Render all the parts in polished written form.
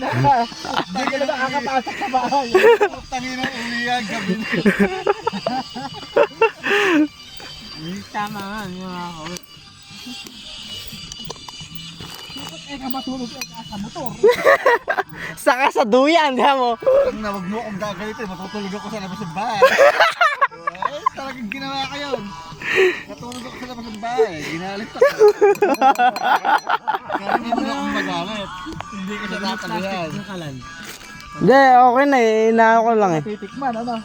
Hindi ka na nakakapasok sa bahay. Tangin ang uwihan gabi. Tama nga, hindi ako. Ka matulog sa motor. Saka sa duyan, ha mo. Ang nawag mo akong gagalitin, matutulog ako sa labas ng bahay. Ay, talagang ginawa ka yun. Natulog ako sa labas ng bahay, ginalit ako. Kaya hindi mo na akong magalit. Hindi ko siya tatagayan. Hindi, okay na eh. Inaano ko lang eh. Titikman, ano?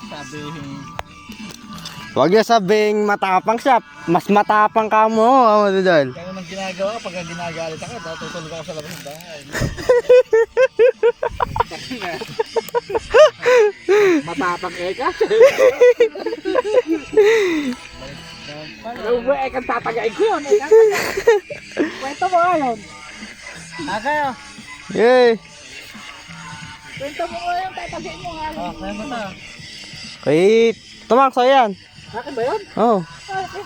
Sabi, Huwag niya sabing matapang siya. Mas matapang ka mo. Ano dyan? kaya naman ginagawa pagka ginagalit ako, natutulog ako sa labas ng bahay. Matapang eka. Ano ba eka tatagain ko yun? Kwento mo ngayon. Kayo. Yay! Kwento mo ngayon, tatagain mo ngayon. Kaya mo na. Kay Tumang, sa'yo yan. Akin ba yun? Oo. Okay.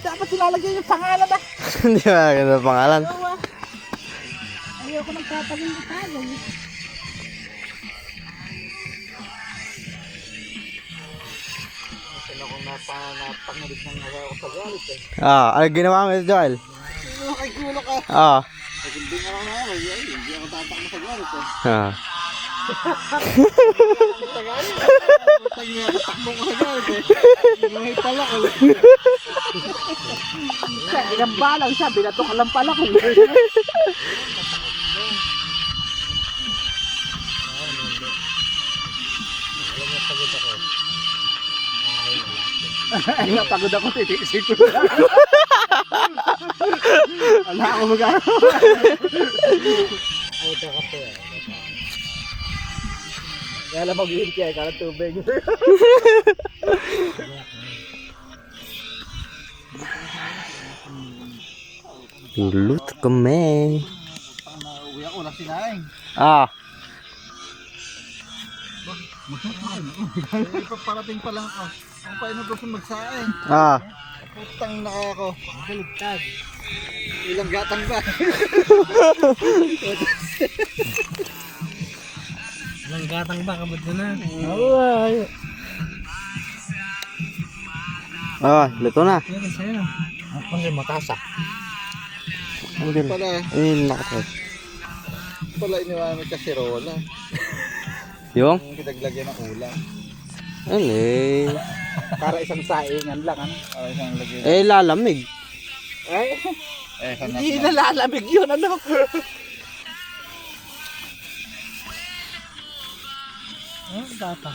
Dapat silalagyan yung pangalan ba? Hindi ba ganda pangalan? Ayoko nang tatagin yung pangalan. Sila kung napangalit ng nagawa ko sa galit eh. Ano ginawa mo ito, Joel? Kay gulo ka. Hindi nga lang na ako, hindi ako tatakbo sa galit eh. Tagi nga tatakbo ko sa galit eh. May pala ko. Siya, ilang balang siya, binato ka lang pala ko. Ay, napagod ako, titiisin ko. Wala ako magagawa. Ay, ito kasi eh. Kaya lang mag-iin kaya ka ng tubig. Pilut kami. Uwi ako, wala sinaing. Ipaparating pa lang ako. Ang paano gusto magsaing. Putang na ako. Kaligtad. Ilang gatang ba? Ilang gatang ba? Kabad na na. Luto na. Yan sa'yo. Kasi matasa. Ano din? Pala, Nakatay. pala iniwan mo kasirola. Yung? Yung kinaglagyan ng ulam. Ano eh. Para isang saingan lang, ano? Ay, isang lagyan. Lalamig. Ay, Sanap hindi na. nalalamig yun, ano? Data.